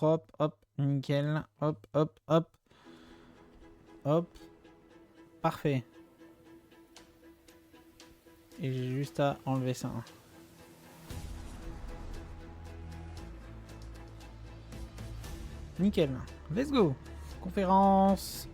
propre. Hop, nickel. Hop, hop, hop. Hop. Parfait. Et j'ai juste à enlever ça. Nickel. Let's go. Conférence.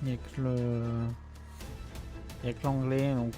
Il n'y a que le... Il n'y a que l'anglais, donc...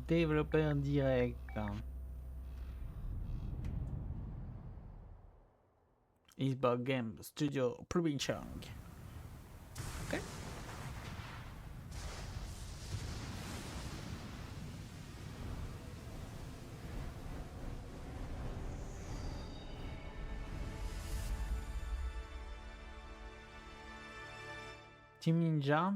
Développeur direct. Xbox Game Studio Publishing. Ok. Team Ninja.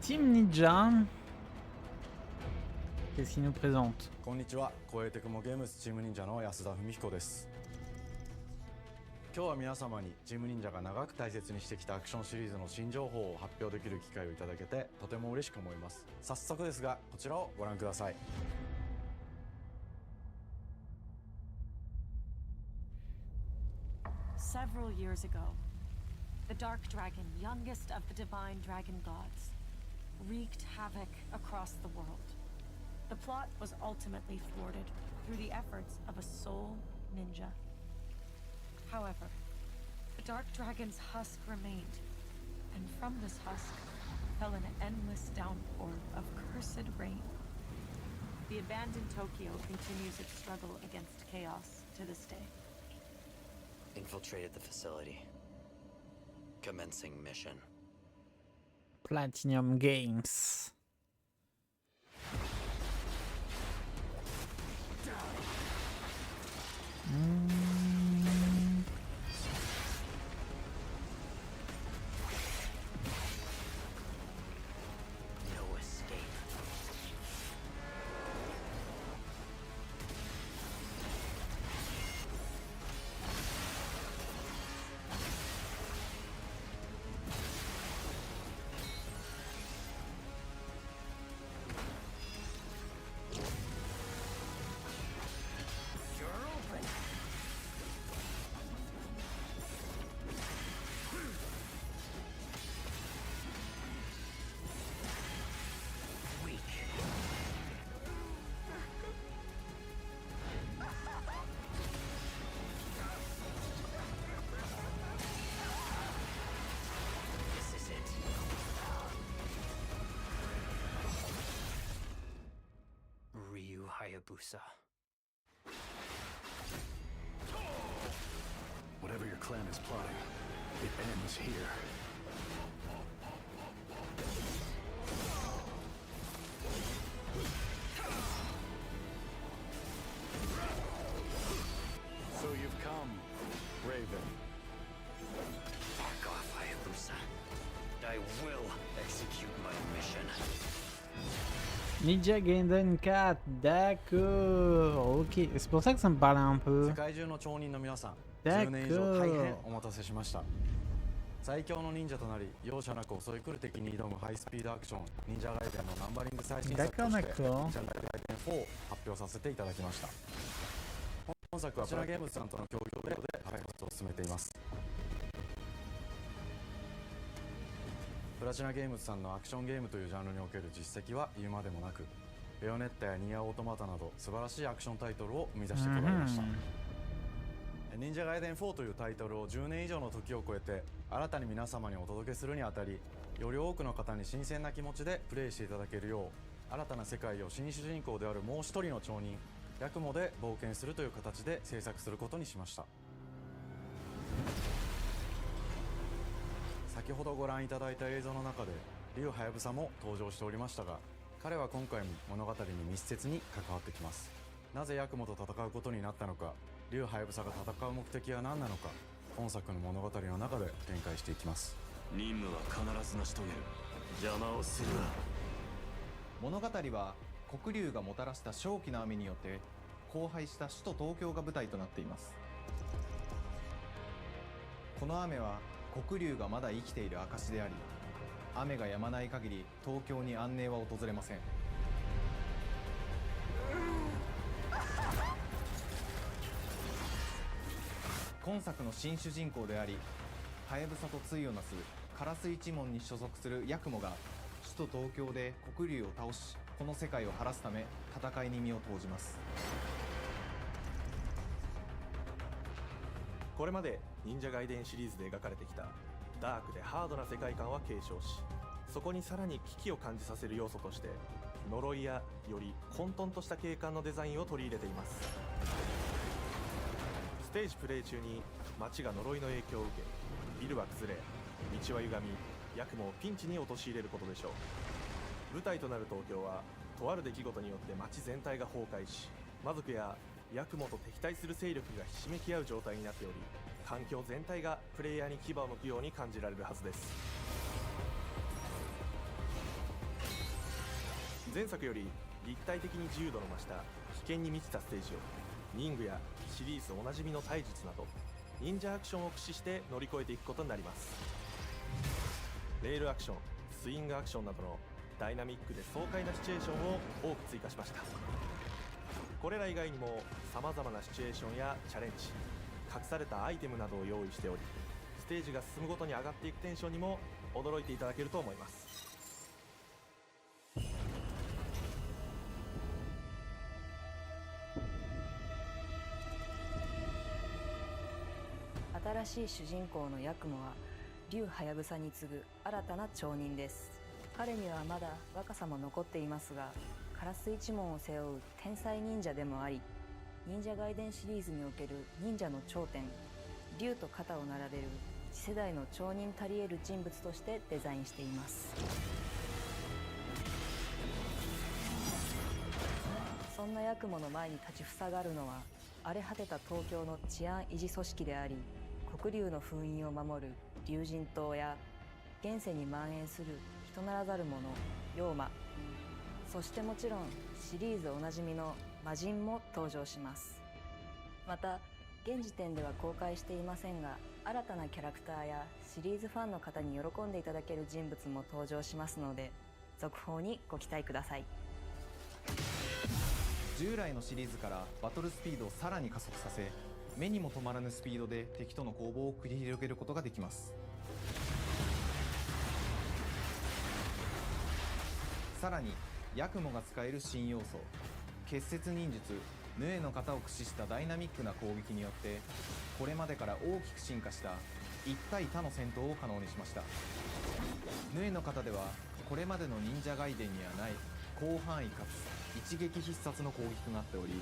Team Ninja. Qu'est-ce qu'il nous présente? こんにちは、超えてくもゲームスチーム忍者の安田文彦です。今日は皆様にチーム忍者が長く大切にしてきたアクションシリーズの新情報を発表できる機会をいただけてとても嬉しく思います。早速ですが、こちらをご覧ください。Several years ago, the Dark Dragon, youngest of the divine dragon gods, wreaked havoc across the world. The plot was ultimately thwarted through the efforts of a sole ninja. However, the Dark Dragon's husk remained, and from this husk fell an endless downpour of cursed rain. The abandoned Tokyo continues its struggle against chaos to this day. Infiltrated the facility. Commencing mission. Platinum Games. No escape. You're open. Weak. This is it. Ryu Hayabusa. Whatever your clan is plotting, it ends here. So you've come, Raven. Back off, Hayabusa. I will execute my mission. Ninja Gaiden 4, d'accord. Ok, c'est pour ça que ça me parlait un peu. 世界中の町人の皆さん、10年以上大変お待たせしました。最強の忍者となり、容赦なく襲い来る敵に挑むハイスピードアクション、忍者ガイデンのナンバリング最新作として、忍者ガイデン4を発表させていただきました。本作はプラチナゲームズさんとの協業で開発を進めています。プラチナゲームズさんのアクションゲームというジャンルにおける実績は言うまでもなく、ベヨネッタやニアオートマタなど素晴らしいアクションタイトルを生み出してこられました。忍者ガイデン4というタイトルを10年以上の時を超えて新たに皆様にお届けするにあたり、より多くの方に新鮮な気持ちでプレイしていただけるよう新たな世界を新主人公であるもう一人の町人ヤクモで冒険するという形で制作することにしました。先ほどご覧いただいた映像の中で竜はやぶさも登場しておりましたが、彼は今回も物語に密接に関わってきます。なぜヤクモと戦うことになったのか、竜はやぶさが戦う目的は何なのか、本作の物語の中で展開していきます。任務は必ず成し遂げる。邪魔をするな。物語は黒竜がもたらした正気の雨によって荒廃した首都東京が舞台となっています。この雨は黒竜がまだ生きている証であり、雨が止まない限り東京に安寧は訪れません。今作の新主人公であり、はやぶさと対をなす烏一門に所属するヤクモが首都東京で黒竜を倒し、この世界を晴らすため戦いに身を投じます。これまで忍者外伝シリーズで描かれてきたダークでハードな世界観は継承し、そこにさらに危機を感じさせる要素として呪いやより混沌とした景観のデザインを取り入れています。ステージプレイ中に街が呪いの影響を受け、ビルは崩れ、道は歪み、ヤクモをピンチに陥れることでしょう。舞台となる東京はとある出来事によって街全体が崩壊し、魔族やヤクモと敵対する勢力がひしめき合う状態になっており、環境全体がプレイヤーに牙を向くように感じられるはずです。前作より立体的に自由度の増した危険に満ちたステージを忍具やシリーズおなじみの体術など忍者アクションを駆使して乗り越えていくことになります。レールアクション、スイングアクションなどのダイナミックで爽快なシチュエーションを多く追加しました。これら以外にも様々なシチュエーションやチャレンジ、隠されたアイテムなどを用意しており、ステージが進むごとに上がっていくテンションにも驚いていただけると思います。新しい主人公のヤクモは竜はやぶさに次ぐ新たな町人です。彼にはまだ若さも残っていますが、烏一門を背負う天才忍者でもあり、忍者外伝シリーズにおける忍者の頂点、竜と肩を並べる次世代の町人たり得る人物としてデザインしています。そんなヤクモの前に立ちふさがるのは、荒れ果てた東京の治安維持組織であり、黒竜の封印を守る竜神島や、現世に蔓延する人ならざる者妖魔、そしてもちろんシリーズおなじみの魔人も登場します。また現時点では公開していませんが、新たなキャラクターやシリーズファンの方に喜んでいただける人物も登場しますので、続報にご期待ください。従来のシリーズからバトルスピードをさらに加速させ、目にも止まらぬスピードで敵との攻防を繰り広げることができます。さらにヤクモが使える新要素、結節忍術ヌエの型を駆使したダイナミックな攻撃によって、これまでから大きく進化した1対他の戦闘を可能にしました。ヌエの型ではこれまでの忍者外伝にはない広範囲かつ一撃必殺の攻撃となっており、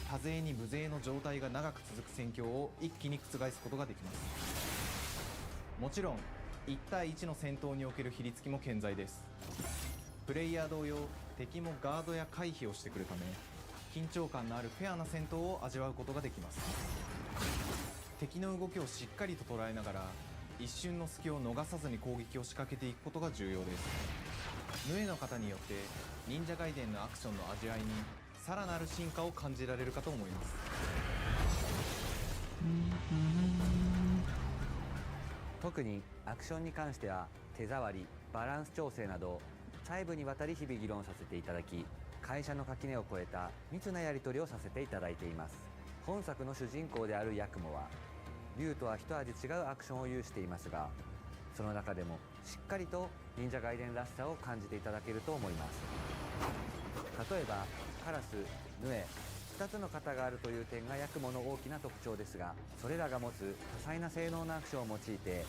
多勢に無勢の状態が長く続く戦況を一気に覆すことができます。もちろん1対1の戦闘における比率きも健在です。プレイヤー同様、敵もガードや回避をしてくるため、緊張感のあるフェアな戦闘を味わうことができます。敵の動きをしっかりと捉えながら、一瞬の隙を逃さずに攻撃を仕掛けていくことが重要です。ヌエの方によって忍者外伝のアクションの味わいにさらなる進化を感じられるかと思います。特にアクションに関しては手触り、バランス調整など細部にわたり日々議論させていただき、会社の垣根を越えた密なやり取りをさせていただいています。本作の主人公であるヤクモは竜とは一味違うアクションを有していますが、その中でもしっかりと忍者外伝らしさを感じていただけると思います。例えばカラス、ヌエ、2つの型があるという点がヤクモの大きな特徴ですが、それらが持つ多彩な性能のアクションを用いて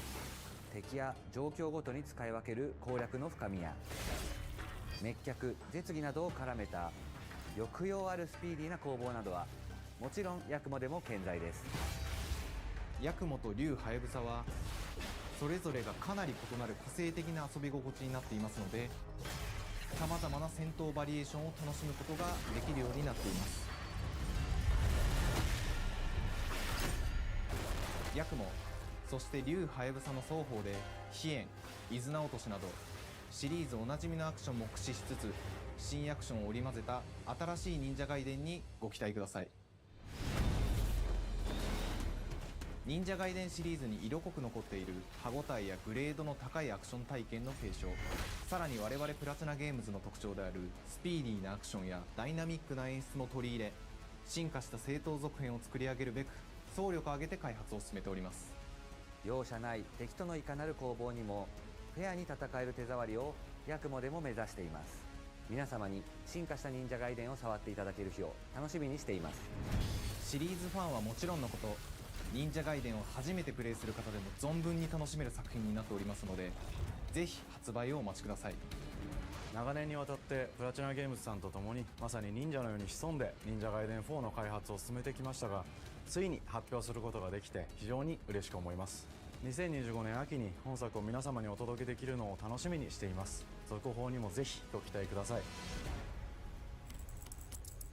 敵や状況ごとに使い分ける攻略の深みや、滅却、絶技などを絡めた抑揚あるスピーディーな攻防などはもちろんヤクモでも健在です。ヤクモと竜ハヤブサはそれぞれがかなり異なる個性的な遊び心地になっていますので、さまざまな戦闘バリエーションを楽しむことができるようになっています。ヤクモ、そして竜ハヤブサの双方で飛燕、伊豆名落としなどシリーズおなじみのアクションも駆使しつつ、新アクションを織り交ぜた新しい忍者ガイデンにご期待ください。忍者ガイデンシリーズに色濃く残っている歯ごたえやグレードの高いアクション体験の継承、さらに我々プラチナゲームズの特徴であるスピーディーなアクションやダイナミックな演出も取り入れ、進化した正当続編を作り上げるべく総力を挙げて開発を進めております。容赦ない敵とのいかなる攻防にもフェアに戦える手触りをヤクモでも目指しています。皆様に進化した忍者ガイデンを触っていただける日を楽しみにしています。シリーズファンはもちろんのこと、忍者ガイデンを初めてプレイする方でも存分に楽しめる作品になっておりますので、ぜひ発売をお待ちください。長年にわたってプラチナゲームズさんと共にまさに忍者のように潜んで忍者ガイデン4の開発を進めてきましたが、ついに発表することができて非常に嬉しく思います。2025年秋に本作を皆様にお届けできるのを楽しみにしています。続報にもぜひご期待ください。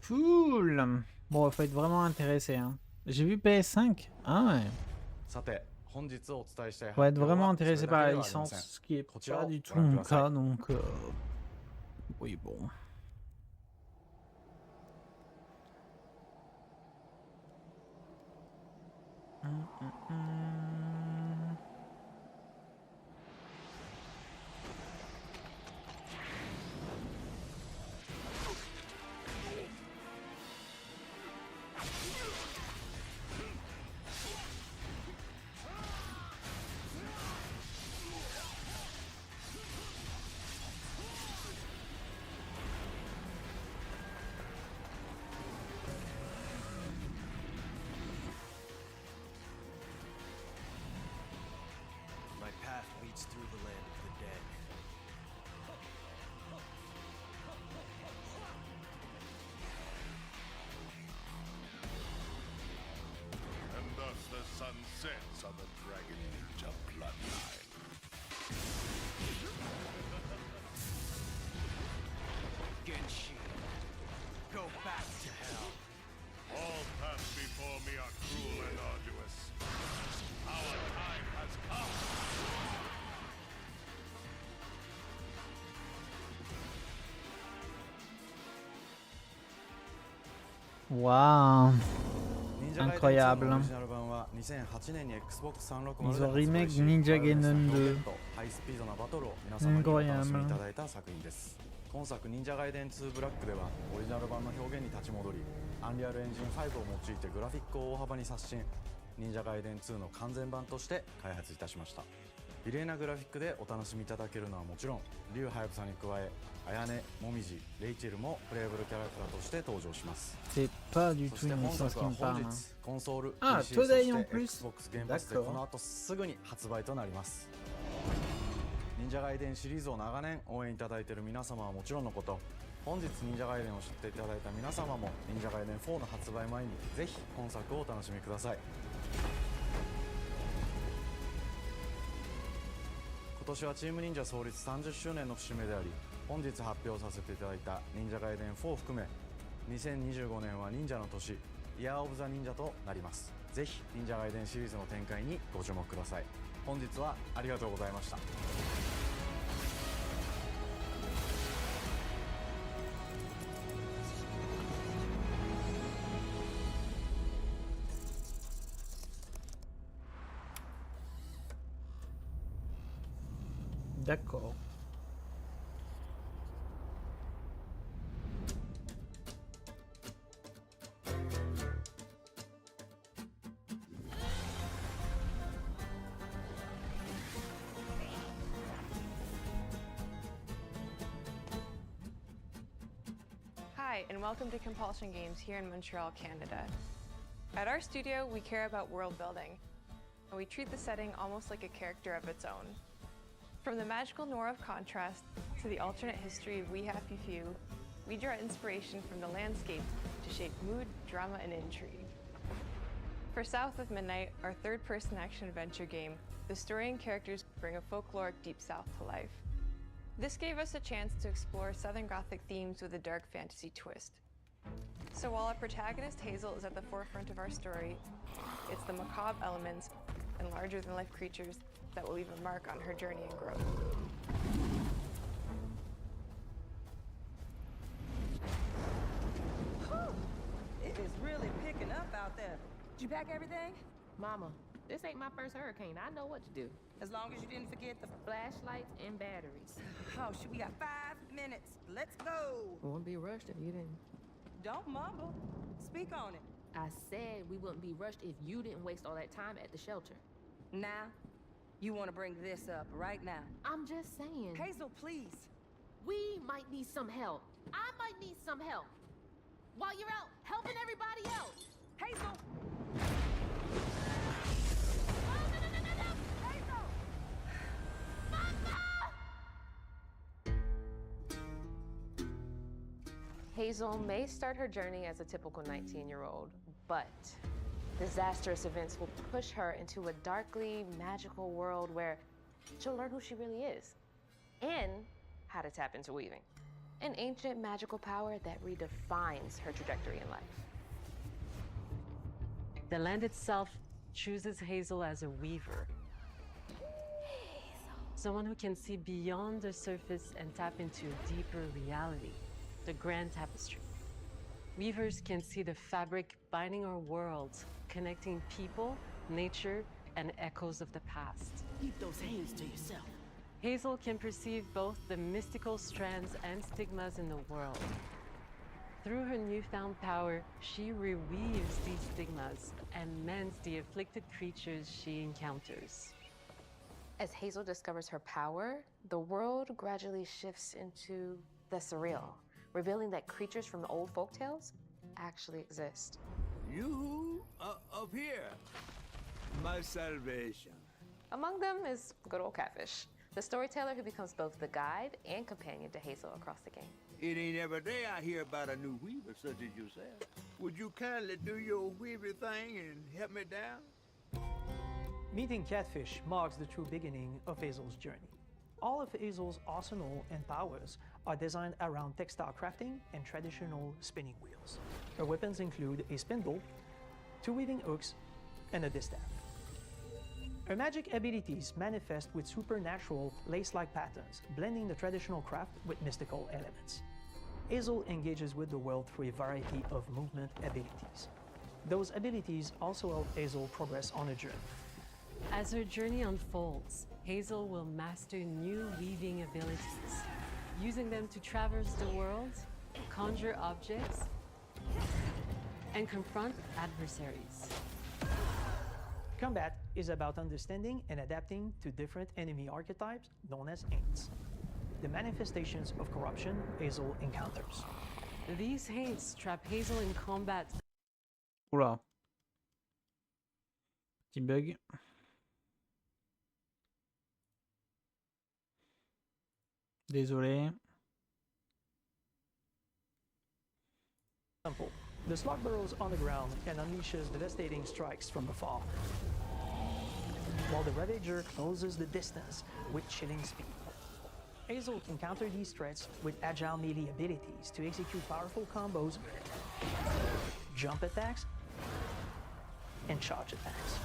Cool. Bon, il faut être vraiment intéressé, hein. J'ai vu PS5. Ah ouais. さて本日お伝えしたい Faut être 発表 vraiment はそれ intéressé だけ par で la はありません。 licence, ce qui est こちらを pas du tout ご覧く mon ださい。 cas, donc oui, bon. My path leads through the land of the dead. And thus the sun sets on the Dragon Ninja bloodline. Genshi, go back to hell. All paths before me are cruel and arduous. Our time has come. Waouh. 忍者ガイデン2 Incroyable. のオリジナル版は2008年に Xbox 360 Ils で ont 発売 remake し Ninja バイオレンスな Gaiden 表 2. 現とハイスピードなバトルを皆様にお楽しみいただいた作品です。今作忍者ガイデン2ブラックではオリジナル版の表現に立ち戻り、アンリアルエンジン5を用いてグラフィックを大幅に刷新、忍者ガイデン2の完全版として開発いたしました。綺麗なグラフィックでお楽しみいただけるのはもちろん、竜ハヤブサに加え綾音、もみじ、レイチェルもプレイブルキャラクターとして登場します。 C'est pas du そ tout して une 本 licence 作 qui は me 本 parle. 日 hein. コンソール、あ PC、 トゥデイそ en して plus Xbox ゲームパスで D'accord この後すぐに発売となります。忍者ガイデンシリーズを長年応援いただいている皆様はもちろんのこと、本日忍者ガイデンを知っていただいた皆様も忍者ガイデン4の発売前にぜひ本作をお楽しみください。今年はチーム忍者創立30周年の節目であり、本日発表させていただいた忍者ガイデン4を含め2025年は忍者の年、イヤーオブザ忍者となります。ぜひ忍者ガイデンシリーズの展開にご注目ください。本日はありがとうございました。D'accord. Hi, and welcome to Compulsion Games here in Montreal, Canada. At our studio, we care about world building, and we treat the setting almost like a character of its own. From the magical noir of contrast to the alternate history We Happy Few, we draw inspiration from the landscape to shape mood, drama, and intrigue. For South of Midnight, our third-person action-adventure game, the story and characters bring a folkloric Deep South to life. This gave us a chance to explore Southern Gothic themes with a dark fantasy twist. So while our protagonist Hazel is at the forefront of our story, it's the macabre elements and larger-than-life creatures that will leave a mark on her journey and growth. It is really picking up out there. Did you pack everything? Mama, this ain't my first hurricane. I know what to do. As long as you didn't forget the Flashlights and batteries. Oh, shoot, we got 5 minutes. Let's go. Won't be rushed if you didn't. Don't mumble. Speak on it. I said we wouldn't be rushed if you didn't waste all that time at the shelter. Now, you want to bring this up right now. I'm just saying. Hazel, please. We might need some help. I might need some help. While you're out helping everybody else. Hazel! Oh, no! Hazel! Hazel may start her journey as a typical 19-year-old, but disastrous events will push her into a darkly magical world where she'll learn who she really is and how to tap into weaving, an ancient magical power that redefines her trajectory in life. The land itself chooses Hazel as a weaver. Someone who can see beyond the surface and tap into a deeper reality, the grand tapestry. Weavers can see the fabric binding our worlds, connecting people, nature, and echoes of the past. Keep those hands to yourself. Hazel can perceive both the mystical strands and stigmas in the world. Through her newfound power, she reweaves these stigmas and mends the afflicted creatures she encounters. As Hazel discovers her power, the world gradually shifts into the surreal, revealing that creatures from the old folktales actually exist. You up here, my salvation. Among them is good old Catfish, the storyteller who becomes both the guide and companion to Hazel across the game. It ain't every day I hear about a new weaver such as yourself. Would you kindly do your weaver thing and help me down? Meeting Catfish marks the true beginning of Hazel's journey. All of Hazel's arsenal and powers are designed around textile crafting and traditional spinning wheels. Her weapons include a spindle, 2 weaving hooks, and a distaff. Her magic abilities manifest with supernatural lace-like patterns, blending the traditional craft with mystical elements. Hazel engages with the world through a variety of movement abilities. Those abilities also help Hazel progress on a journey. As her journey unfolds, Hazel will master new weaving abilities, using them to traverse the world, conjure objects, and confront adversaries. Combat is about understanding and adapting to different enemy archetypes known as Haints, the manifestations of corruption Hazel encounters. These Haints trap Hazel in combat. Oula. Petit bug. Désolé. Simple. The slug burrows on the ground and unleashes devastating strikes from afar, while the Ravager closes the distance with chilling speed. Hazel can counter these threats with agile melee abilities to execute powerful combos, jump attacks, and charge attacks.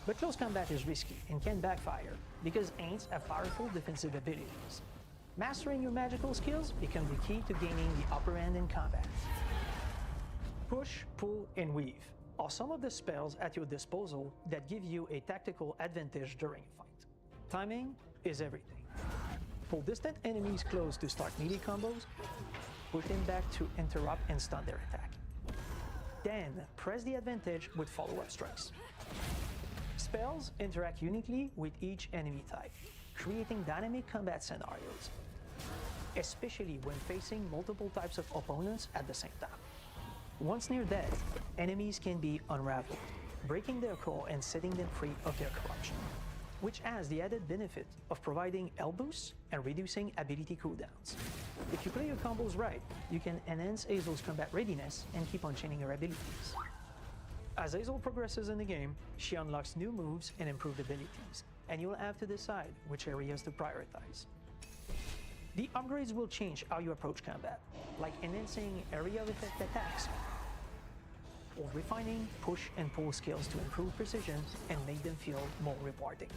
But close combat is risky and can backfire because Haints have powerful defensive abilities. Mastering your magical skills becomes the key to gaining the upper hand in combat. Push, pull, and weave are some of the spells at your disposal that give you a tactical advantage during a fight. Timing is everything. Pull distant enemies close to start melee combos, push them back to interrupt and stun their attack. Then press the advantage with follow-up strikes. Spells interact uniquely with each enemy type, creating dynamic combat scenarios, especially when facing multiple types of opponents at the same time. Once near death, enemies can be unraveled, breaking their core and setting them free of their corruption. which has the added benefit of providing health boosts and reducing ability cooldowns. If you play your combos right, you can enhance Hazel's combat readiness and keep on chaining her abilities. As Hazel progresses in the game, she unlocks new moves and improved abilities, and you'll have to decide which areas to prioritize. The upgrades will change how you approach combat, like enhancing area of effect attacks, or refining push and pull skills to improve precision and make them feel more rewarding.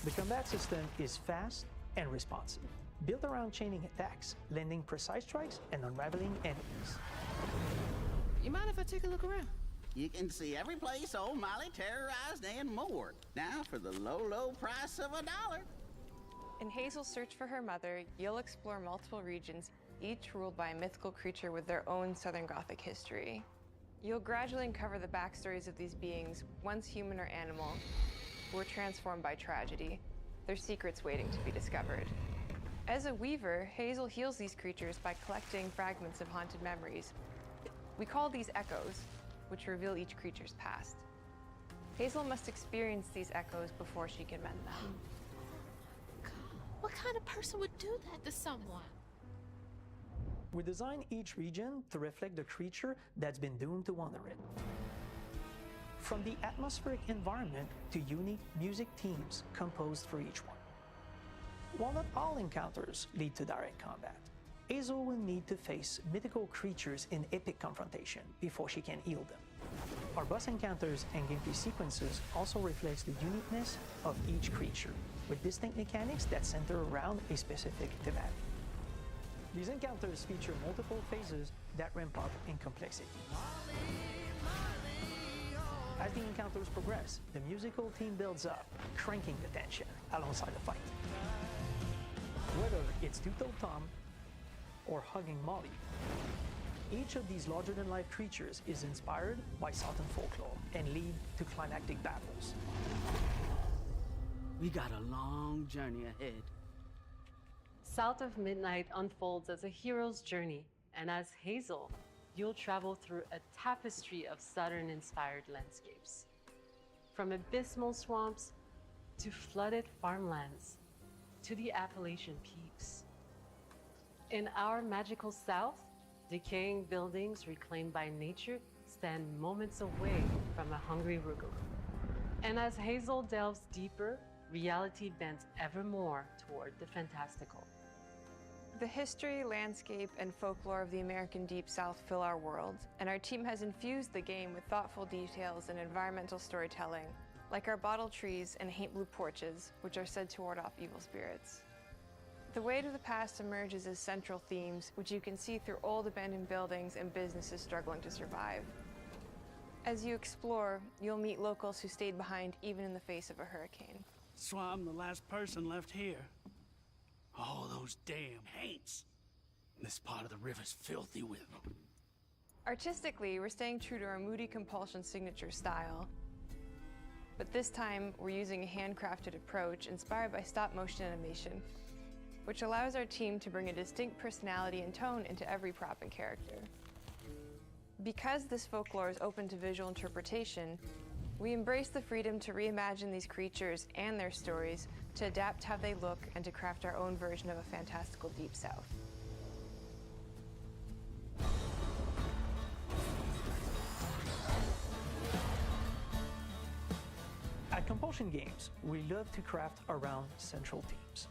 The combat system is fast and responsive, built around chaining attacks, landing precise strikes, and unraveling enemies. You mind if I take a look around? You can see every place old Molly terrorized and more. Now for the low, low price of $1. In Hazel's search for her mother, you'll explore multiple regions, each ruled by a mythical creature with their own Southern Gothic history. You'll gradually uncover the backstories of these beings, once human or animal, who were transformed by tragedy, their secrets waiting to be discovered. As a weaver, Hazel heals these creatures by collecting fragments of haunted memories. We call these echoes, which reveal each creature's past. Hazel must experience these echoes before she can mend them. What kind of person would do that to someone? We design each region to reflect the creature that's been doomed to wander it. From the atmospheric environment to unique music themes composed for each one. While not all encounters lead to direct combat, Hazel will need to face mythical creatures in epic confrontation before she can heal them. Our boss encounters and gameplay sequences also reflects the uniqueness of each creature, with distinct mechanics that center around a specific thematic. These encounters feature multiple phases that ramp up in complexity. As the encounters progress, the musical theme builds up, cranking the tension alongside the fight. Whether it's Two-Toed Tom or hugging Molly, each of these larger-than-life creatures is inspired by Southern folklore and lead to climactic battles. We got a long journey ahead. South of Midnight unfolds as a hero's journey, and as Hazel, you'll travel through a tapestry of Southern-inspired landscapes. From abysmal swamps to flooded farmlands to the Appalachian peaks. In our magical South, decaying buildings reclaimed by nature stand moments away from a hungry Rugaloo. And as Hazel delves deeper, reality bends ever more toward the fantastical. The history, landscape, and folklore of the American Deep South fill our world, and our team has infused the game with thoughtful details and environmental storytelling, like our bottle trees and haint blue porches, which are said to ward off evil spirits. The weight of the past emerges as central themes, which you can see through old abandoned buildings and businesses struggling to survive. As you explore, you'll meet locals who stayed behind even in the face of a hurricane. So I'm the last person left here. All those damn haints. This part of the river's filthy with them. Artistically, we're staying true to our moody compulsion signature style. But this time, we're using a handcrafted approach inspired by stop-motion animation, which allows our team to bring a distinct personality and tone into every prop and character. Because this folklore is open to visual interpretation, we embrace the freedom to reimagine these creatures and their stories, to adapt how they look, and to craft our own version of a fantastical Deep South. At Compulsion Games, we love to craft around central themes.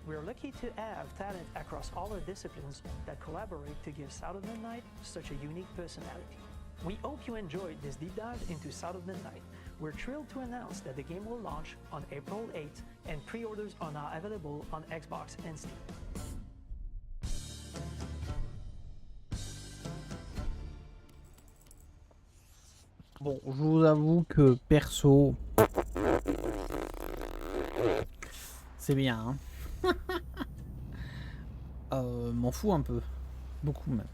We are lucky to have talent across all our disciplines that collaborate to give South of Midnight such a unique personality. We hope you enjoyed this deep dive into South of Midnight. We're thrilled to announce that the game will launch on April 8th, and pre-orders are now available on Xbox and Steam. Bon, je vous avoue que perso, c'est bien. Hein. M'en fous un peu, beaucoup même.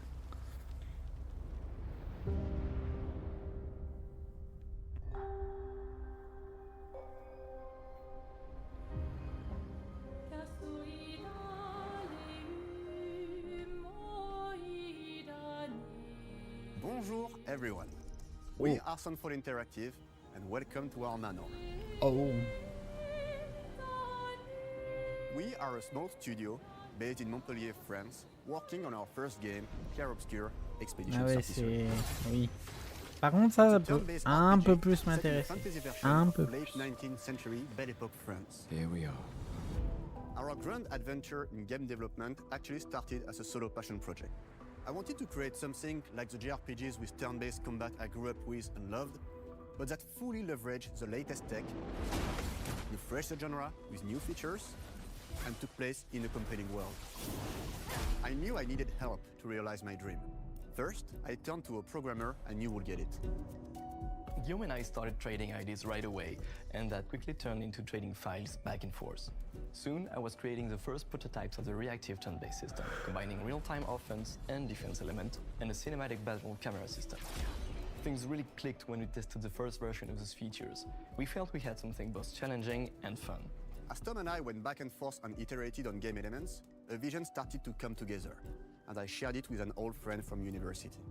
Bonjour everyone. We are Sunfall Interactive and welcome to our manor. Oh. We are a small studio based in Montpellier, France, working on our first game, Clair Obscur Expedition Ah ouais, 33. c'est... Oui. Par contre, ça peut un peu plus m'intéresser. Un peu plus. Late 19th century Belle Époque France. Here we are. Our grand adventure in game development actually started as a solo passion project. I wanted to create something like the JRPGs with turn-based combat I grew up with and loved, but that fully leveraged the latest tech, refreshed the genre with new features, and took place in a compelling world. I knew I needed help to realize my dream. First, I turned to a programmer I knew would get it. Guillaume and I started trading ideas right away, and that quickly turned into trading files back and forth. Soon, I was creating the first prototypes of the reactive turn-based system, combining real-time offense and defense element, and a cinematic battle camera system. Things really clicked when we tested the first version of those features. We felt we had something both challenging and fun. As Tom and I went back and forth and iterated on game elements, a vision started to come together, and I shared it with an old friend from university.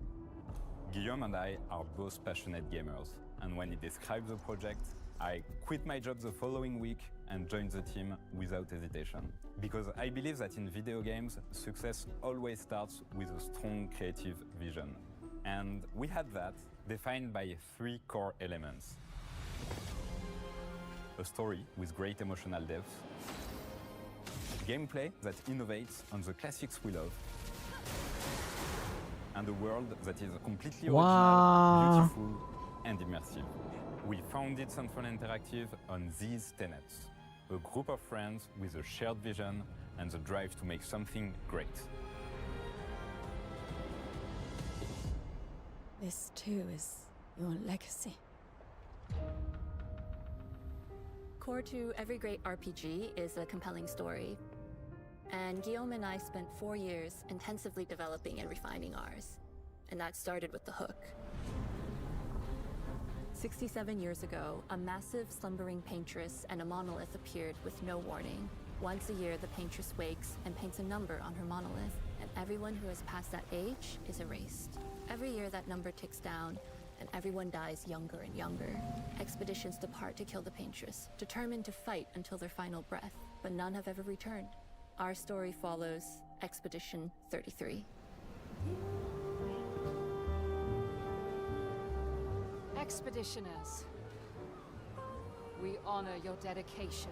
Guillaume and I are both passionate gamers, and when he described the project, I quit my job the following week and joined the team without hesitation. Because I believe that in video games, success always starts with a strong creative vision. And we had that, defined by 3 core elements. A story with great emotional depth, gameplay that innovates on the classics we love, and a world that is completely original, beautiful, and immersive. We founded Central Interactive on these tenets: a group of friends with a shared vision and the drive to make something great. This too is your legacy. Core to every great RPG is a compelling story. And Guillaume and I spent 4 years intensively developing and refining ours. And that started with the hook. 67 years ago, a massive slumbering paintress and a monolith appeared with no warning. Once a year, the paintress wakes and paints a number on her monolith, and everyone who has passed that age is erased. Every year, that number ticks down, and everyone dies younger and younger. Expeditions depart to kill the paintress, determined to fight until their final breath, but none have ever returned. Our story follows Expedition 33. Expeditioners, we honor your dedication.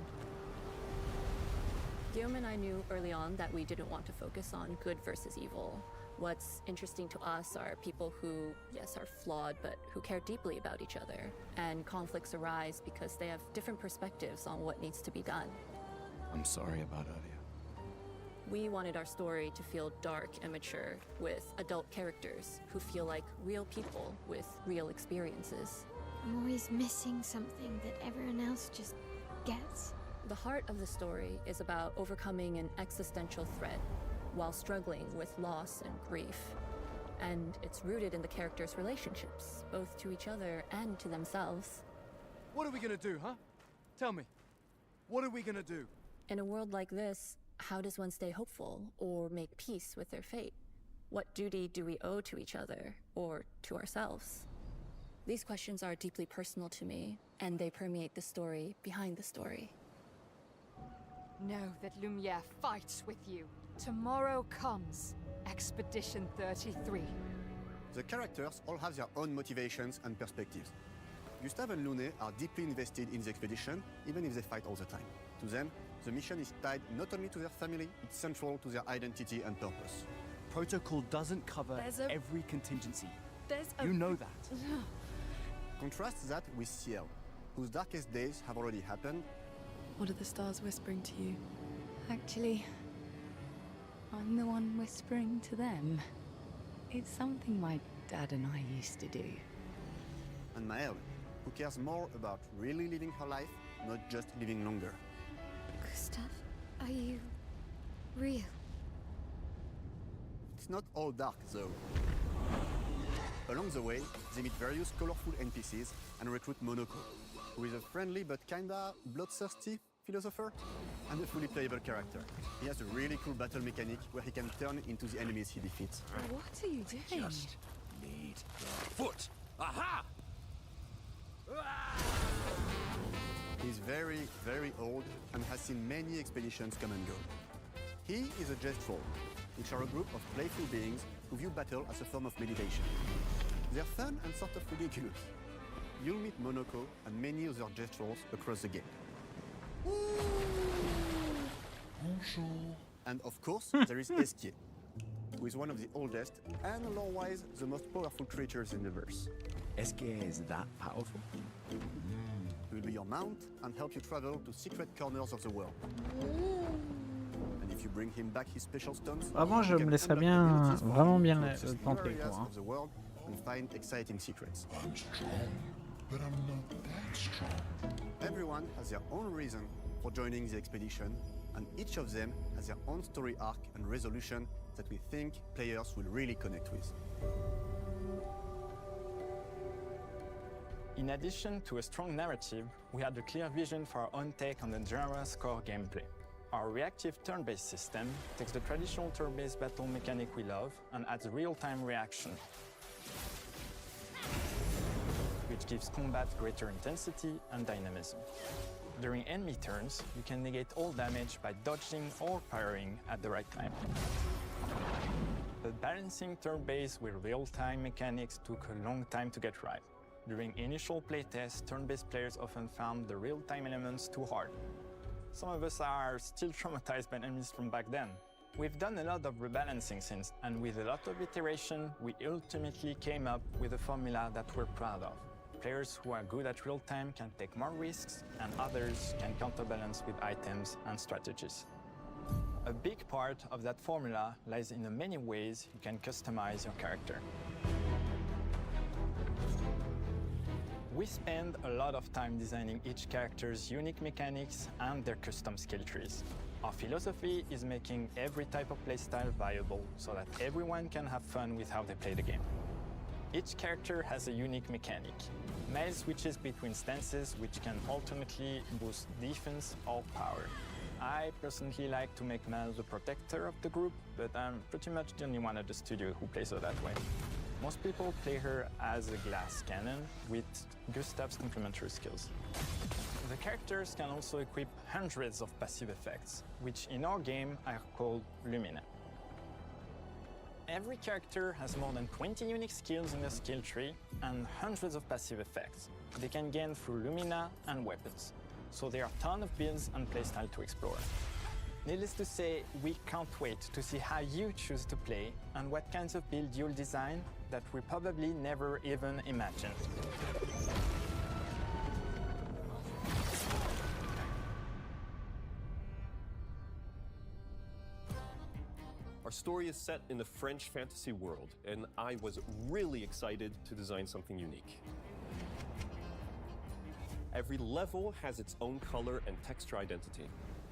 Guillaume and I knew early on that we didn't want to focus on good versus evil. What's interesting to us are people who, yes, are flawed, but who care deeply about each other. And conflicts arise because they have different perspectives on what needs to be done. I'm sorry about Aria. We wanted our story to feel dark and mature, with adult characters who feel like real people with real experiences. I'm always missing something that everyone else just gets. The heart of the story is about overcoming an existential threat while struggling with loss and grief. And it's rooted in the characters' relationships, both to each other and to themselves. What are we gonna do, huh? Tell me. What are we gonna do? In a world like this, how does one stay hopeful or make peace with their fate? What duty do we owe to each other or to ourselves? These questions are deeply personal to me, and they permeate the story behind the story. Know that Lumiere fights with you. Tomorrow comes Expedition 33. The characters all have their own motivations and perspectives. Gustave and Lune are deeply invested in the expedition, even if they fight all the time. To them, the mission is tied not only to their family, it's central to their identity and purpose. Protocol doesn't cover every contingency. You know that. Contrast that with Ciel, whose darkest days have already happened. What are the stars whispering to you? Actually, I'm the one whispering to them. It's something my dad and I used to do. And Maëlle, who cares more about really living her life, not just living longer. Gustave, are you real? It's not all dark, though. Along the way, they meet various colorful NPCs and recruit Monoko, who is a friendly but kinda bloodthirsty philosopher and a fully playable character. He has a really cool battle mechanic where he can turn into the enemies he defeats. What are you doing? Just need the foot. Aha! He's very, very old and has seen many expeditions come and go. He is a Gestrol, which are a group of playful beings who view battle as a form of meditation. They're fun and sort of ridiculous. You'll meet Monoko and many other Gestrols across the game. Bonjour. And of course, there is Esquier, who is one of the oldest and lore-wise the most powerful creatures in the verse. Esquier is that powerful? He will be your mount and help you travel to secret corners of the world. And if you bring him back his special stones, Vraiment, je you me can laisserais unlock bien, abilities for vraiment him bien to le access new tenter, areas quoi. of the world and find exciting secrets. I'm strong, but I'm not that strong. Everyone has their own reason for joining the expedition, and each of them has their own story arc and resolution that we think players will really connect with. In addition to a strong narrative, we had a clear vision for our own take on the genre's core gameplay. Our reactive turn-based system takes the traditional turn-based battle mechanic we love and adds real-time reaction, which gives combat greater intensity and dynamism. During enemy turns, you can negate all damage by dodging or parrying at the right time. But balancing turn-based with real-time mechanics took a long time to get right. During initial playtests, turn-based players often found the real-time elements too hard. Some of us are still traumatized by enemies from back then. We've done a lot of rebalancing since, and with a lot of iteration, we ultimately came up with a formula that we're proud of. Players who are good at real-time can take more risks, and others can counterbalance with items and strategies. A big part of that formula lies in the many ways you can customize your character. We spend a lot of time designing each character's unique mechanics and their custom skill trees. Our philosophy is making every type of playstyle viable so that everyone can have fun with how they play the game. Each character has a unique mechanic. Male switches between stances which can ultimately boost defense or power. I personally like to make Mel the protector of the group, but I'm pretty much the only one at the studio who plays her that way. Most people play her as a glass cannon with Gustav's complementary skills. The characters can also equip hundreds of passive effects, which in our game are called Lumina. Every character has more than 20 unique skills in their skill tree and hundreds of passive effects they can gain through Lumina and weapons. So there are a ton of builds and playstyle to explore. Needless to say, we can't wait to see how you choose to play and what kinds of build you'll design that we probably never even imagined. Our story is set in the French fantasy world, and I was really excited to design something unique. Every level has its own color and texture identity.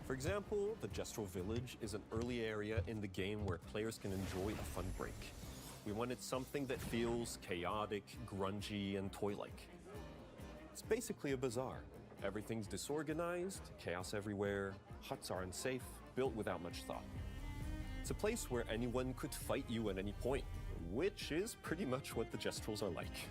For example, the Gestrol Village is an early area in the game where players can enjoy a fun break. We wanted something that feels chaotic, grungy, and toy-like. It's basically a bazaar. Everything's disorganized, chaos everywhere, huts are unsafe, built without much thought. It's a place where anyone could fight you at any point, which is pretty much what the Gestrols are like.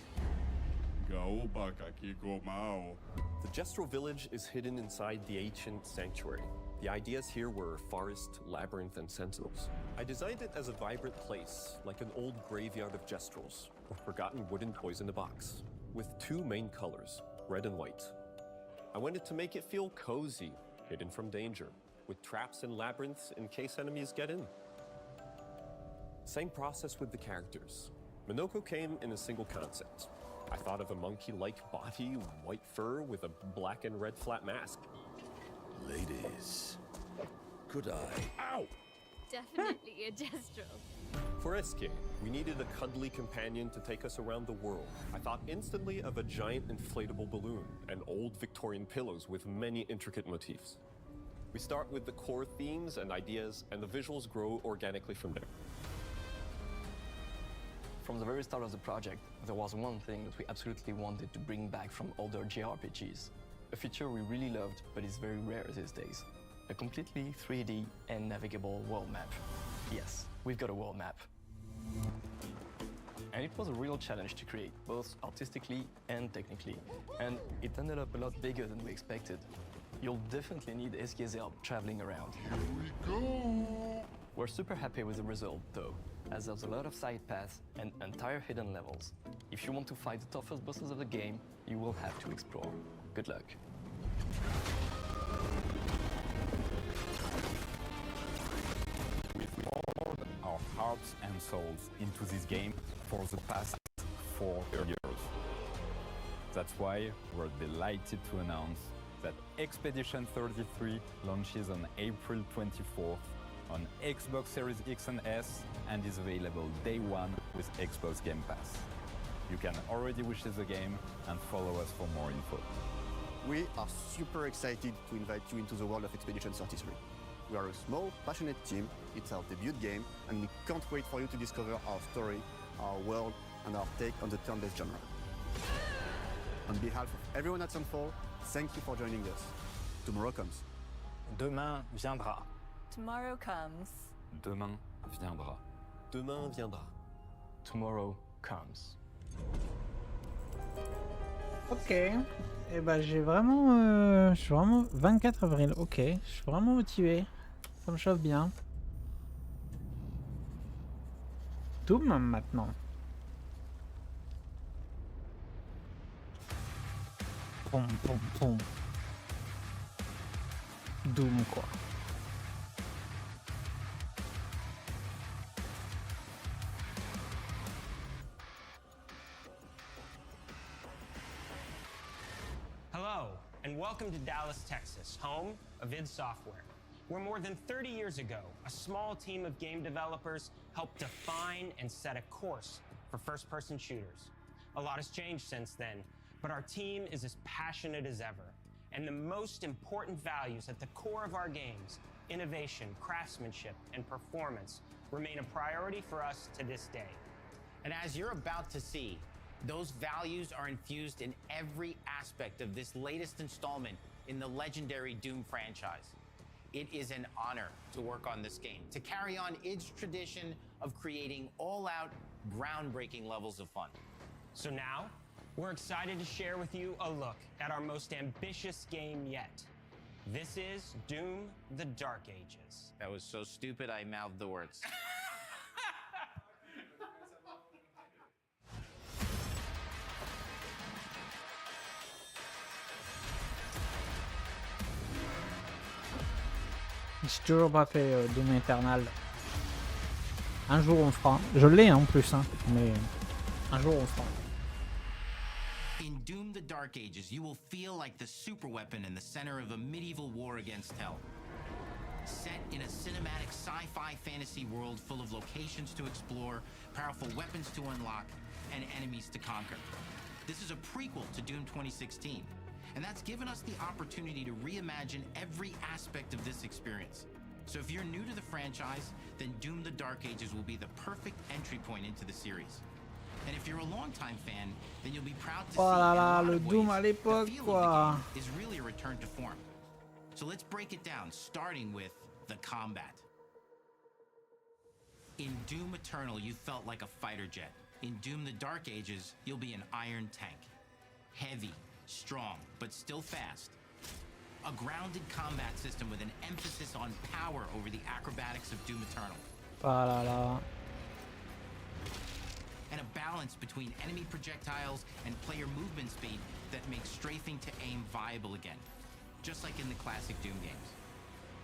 The Gestrol village is hidden inside the ancient sanctuary. The ideas here were forest, labyrinth, and sentinels. I designed it as a vibrant place, like an old graveyard of Gestrols, or forgotten wooden toys in a box, with two main colors, red and white. I wanted to make it feel cozy, hidden from danger, with traps and labyrinths in case enemies get in. Same process with the characters. Monoko came in a single concept. I thought of a monkey-like body, white fur with a black and red flat mask. Ladies, could I? Ow! Definitely a Gestrol. For Escape, we needed a cuddly companion to take us around the world. I thought instantly of a giant inflatable balloon and old Victorian pillows with many intricate motifs. We start with the core themes and ideas, and the visuals grow organically from there. From the very start of the project, there was one thing that we absolutely wanted to bring back from older JRPGs. A feature we really loved, but is very rare these days. A completely 3D and navigable world map. Yes, we've got a world map. And it was a real challenge to create, both artistically and technically. And it ended up a lot bigger than we expected. You'll definitely need SK's help traveling around. Here we go! We're super happy with the result, though, as there's a lot of side paths and entire hidden levels. If you want to fight the toughest bosses of the game, you will have to explore. Good luck. We've poured our hearts and souls into this game for the past 4 years. That's why we're delighted to announce that Expedition 33 launches on April 24th on Xbox Series X and S and is available day one with Xbox Game Pass. You can already wishlist the game and follow us for more info. We are super excited to invite you into the world of Expedition 33. We are a small, passionate team, it's our debut game, and we can't wait for you to discover our story, our world, and our take on the turn-based genre. On behalf of everyone at Sunfall, thank you for joining us. Tomorrow comes. Demain viendra. Tomorrow comes. Demain viendra. Demain viendra. Tomorrow comes. Ok. Et ben j'ai vraiment... je suis vraiment... 24 avril, ok. Je suis vraiment motivé. Ça me chauffe bien. Doom maintenant. Pom pom pom. Doom quoi. Hello, and welcome to Dallas, Texas, home of id Software, where more than 30 years ago, a small team of game developers helped define and set a course for first-person shooters. A lot has changed since then, but our team is as passionate as ever, and the most important values at the core of our games, innovation, craftsmanship, and performance, remain a priority for us to this day. And as you're about to see, those values are infused in every aspect of this latest installment in the legendary Doom franchise. It is an honor to work on this game, to carry on id's tradition of creating all-out, groundbreaking levels of fun. So now, we're excited to share with you a look at our most ambitious game yet. This is Doom: The Dark Ages. That was so stupid I mouthed the words. J'ai toujours pas fait Doom Eternal. Un jour on fera. Je l'ai en plus, hein, mais un jour on fera. In Doom: The Dark Ages, you will feel like the superweapon in the center of a medieval war against hell. Set in a cinematic sci-fi fantasy world full of locations to explore, powerful weapons to unlock, and enemies to conquer. This is a prequel to Doom 2016, and that's given us the opportunity to reimagine every aspect of this experience. So if you're new to the franchise, then Doom: The Dark Ages will be the perfect entry point into the series. And if you're a longtime fan, then you'll be proud to see Oh là in a là, lot le of Doom ways, à the l'époque feel of quoi. the game is really a return to form. So let's break it down, starting with the combat. In Doom Eternal, you felt like a fighter jet. In Doom: The Dark Ages, you'll be an iron tank. Heavy, strong, but still fast. A grounded combat system with an emphasis on power over the acrobatics of Doom Eternal. Oh là là. And a balance between enemy projectiles and player movement speed that makes strafing to aim viable again, just like in the classic Doom games.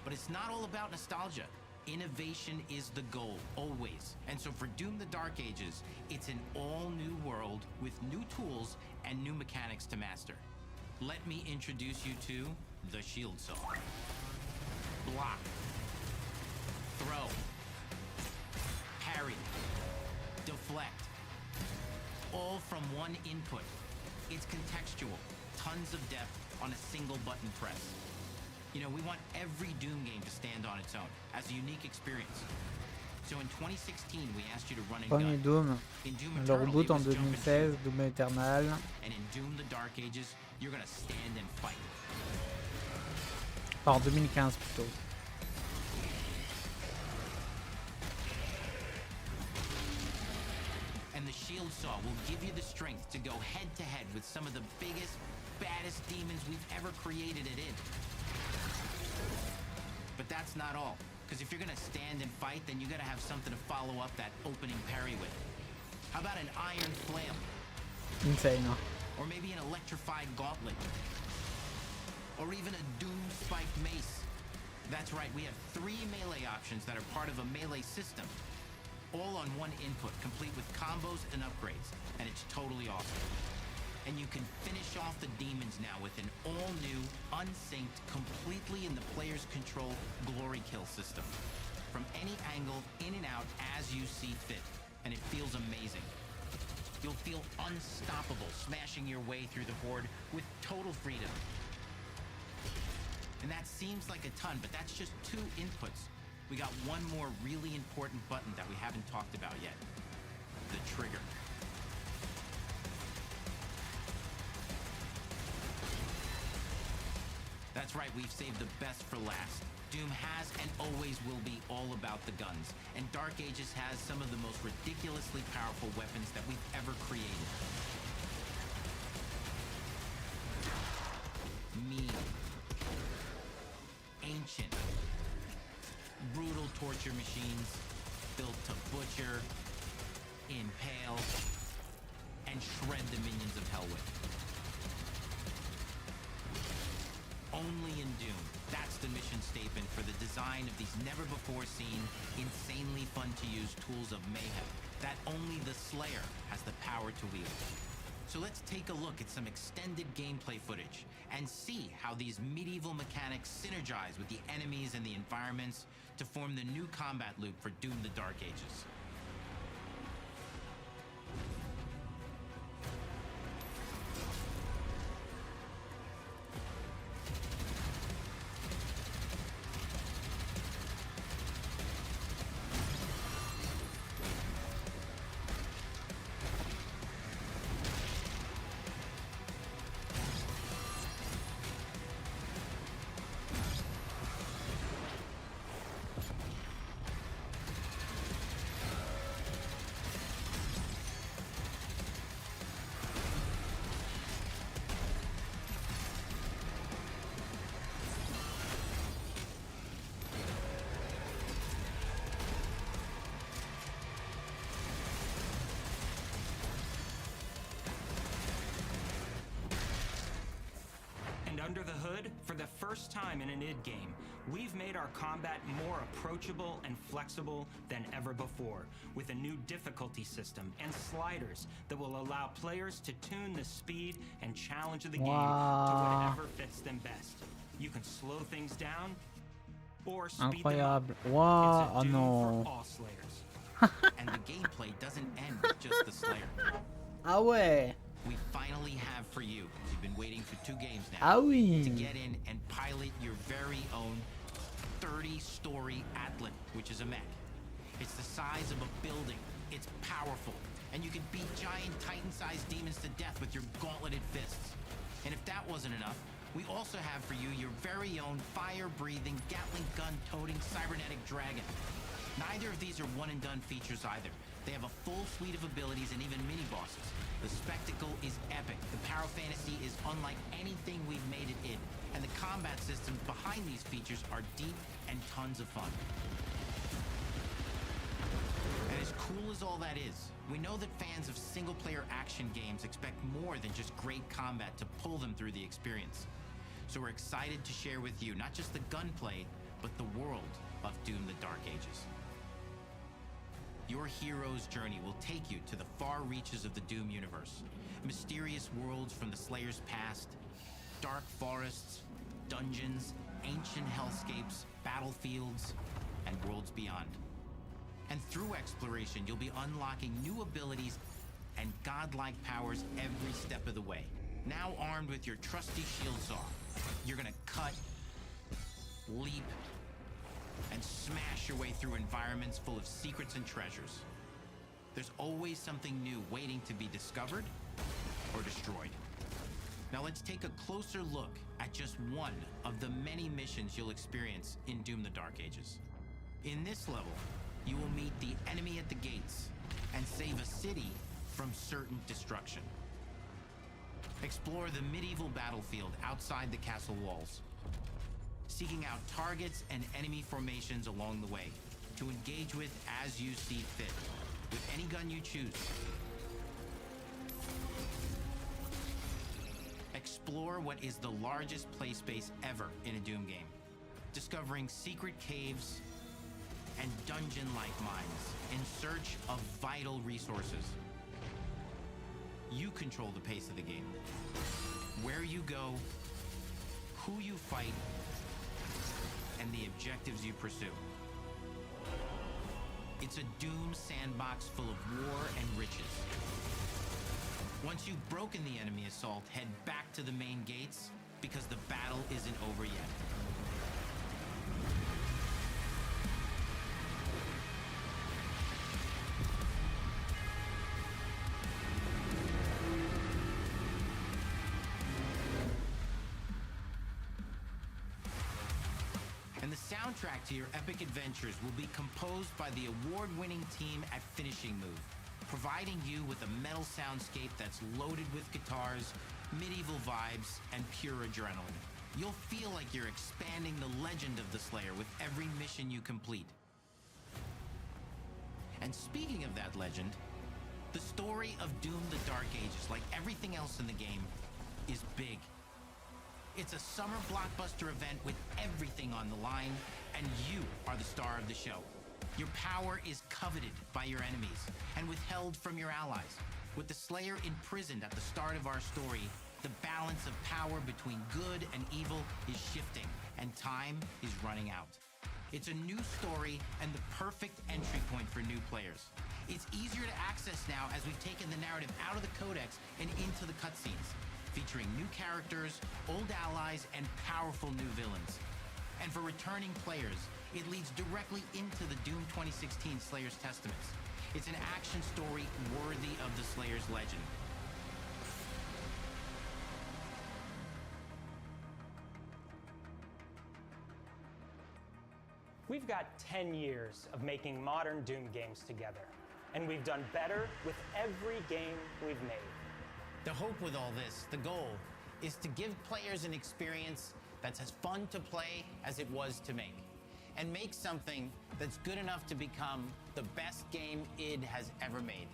But it's not all about nostalgia. Innovation is the goal, always. And so for Doom: The Dark Ages, it's an all-new world with new tools and new mechanics to master. Let me introduce you to the Shield Saw. Block. Throw. Parry. Deflect. All from one input. It's contextual, tons of depth on a single button press. You know, we want every Doom game to stand on its own as a unique experience. So in 2016, we asked you to run and Premier gun. Doom. In Doom Le Eternal, reboot it en was jump and 2016, shoot. Doom Eternal. And in Doom: The Dark Ages, you're gonna stand and fight. Enfin, en 2015 plutôt. And the Shield Saw will give you the strength to go head to head with some of the biggest, baddest demons we've ever created at id. But that's not all. Because if you're gonna stand and fight, then you gotta have something to follow up that opening parry with. How about an iron flail? Insane, huh? Or maybe an electrified gauntlet. Or even a doom-spiked mace. That's right, we have 3 melee options that are part of a melee system. All on one input, complete with combos and upgrades. And it's totally awesome. And you can finish off the demons now with an all-new, unsynced, completely in the player's control glory kill system. From any angle, in and out, as you see fit. And it feels amazing. You'll feel unstoppable, smashing your way through the horde with total freedom. And that seems like a ton, but that's just 2 inputs. We got one more really important button that we haven't talked about yet. The trigger. That's right, we've saved the best for last. Doom has and always will be all about the guns, and Dark Ages has some of the most ridiculously powerful weapons that we've ever created. Mean. Ancient. Brutal torture machines, built to butcher, impale, and shred the minions of hell with. Only in Doom. That's the mission statement for the design of these never-before-seen, insanely fun-to-use tools of mayhem that only the Slayer has the power to wield. So let's take a look at some extended gameplay footage and see how these medieval mechanics synergize with the enemies and the environments to form the new combat loop for Doom: The Dark Ages. Under the hood, for the first time in an id game, we've made our combat more approachable and flexible than ever before, with a new difficulty system and sliders that will allow players to tune the speed and challenge of the game to whatever fits them best. You can slow things down or speed them up. Wow, It's a Doom no. for all Slayers. And the gameplay doesn't end with just the Slayer. Ah ouais. We finally have for you. You've been waiting for 2 games now. Ah oui. To get in and pilot your very own 30-story Atlan, which is a mech. It's the size of a building. It's powerful. And you can beat giant Titan-sized demons to death with your gauntleted fists. And if that wasn't enough, we also have for you your very own fire-breathing, Gatling gun-toting cybernetic dragon. Neither of these are one-and-done features either. They have a full suite of abilities and even mini-bosses. The spectacle is epic. The Power Fantasy is unlike anything we've made it in. And the combat systems behind these features are deep and tons of fun. And as cool as all that is, we know that fans of single-player action games expect more than just great combat to pull them through the experience. So we're excited to share with you not just the gunplay, but the world of Doom: The Dark Ages. Your hero's journey will take you to the far reaches of the Doom universe. Mysterious worlds from the Slayer's past, dark forests, dungeons, ancient hellscapes, battlefields, and worlds beyond. And through exploration, you'll be unlocking new abilities and godlike powers every step of the way. Now armed with your trusty shield saw, you're gonna cut, leap, and smash your way through environments full of secrets and treasures. There's always something new waiting to be discovered or destroyed. Now let's take a closer look at just one of the many missions you'll experience in Doom: The Dark Ages. In this level, you will meet the enemy at the gates and save a city from certain destruction. Explore the medieval battlefield outside the castle walls. seeking out targets and enemy formations along the way to engage with as you see fit, with any gun you choose. Explore what is the largest play space ever in a Doom game, discovering secret caves and dungeon-like mines in search of vital resources. You control the pace of the game, where you go, who you fight, and the objectives you pursue. It's a Doom sandbox full of war and riches. Once you've broken the enemy assault, head back to the main gates, because the battle isn't over yet. And the soundtrack to your epic adventures will be composed by the award-winning team at Finishing Move, providing you with a metal soundscape that's loaded with guitars, medieval vibes, and pure adrenaline. You'll feel like you're expanding the legend of the Slayer with every mission you complete. And speaking of that legend, the story of Doom the Dark Ages, like everything else in the game, is big. It's a summer blockbuster event with everything on the line, and you are the star of the show. Your power is coveted by your enemies and withheld from your allies. With the Slayer imprisoned at the start of our story, the balance of power between good and evil is shifting, and time is running out. It's a new story and the perfect entry point for new players. It's easier to access now as we've taken the narrative out of the codex and into the cutscenes, featuring new characters, old allies, and powerful new villains. And for returning players, it leads directly into the Doom 2016 Slayer's Testaments. It's an action story worthy of the Slayer's legend. We've got 10 years of making modern Doom games together, and we've done better with every game we've made. The hope with all this, the goal, is to give players an experience that's as fun to play as it was to make, and make something that's good enough to become the best game id has ever made.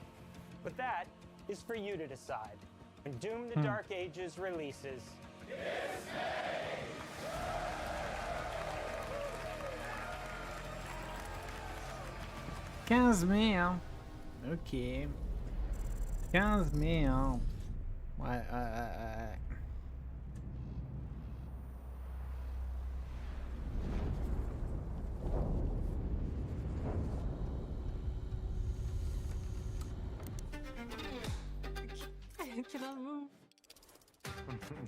But that is for you to decide. When Doom the Dark Ages releases, 15 mai, hein. Ok. 15 mai, hein. Ouais. I cannot move.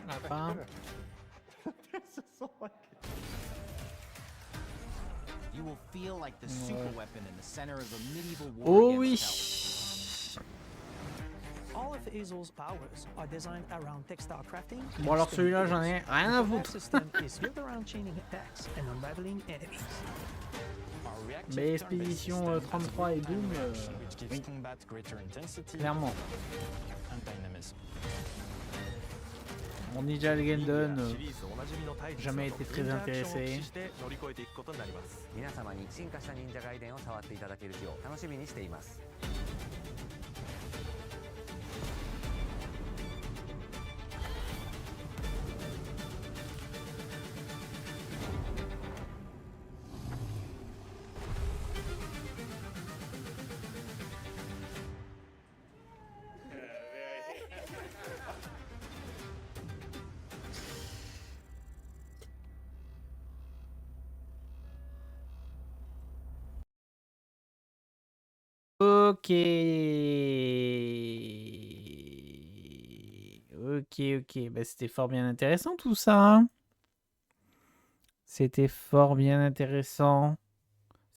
Enfin. You will feel like the super weapon in the center of a medieval war Oh against oui. All of Hazel's powers are designed around textile crafting. Bon alors celui-là j'en ai rien à foutre. System is built around chaining attacks and unraveling enemies. Mais Expédition 33 et Doom, oui. Clairement. Mon Ninja Gaiden, jamais été très intéressé. 皆様に進化した忍者ガイデンを触っていただける日を楽しみにしています。Ok. Ok. Bah, c'était fort bien intéressant tout ça. Hein. C'était fort bien intéressant.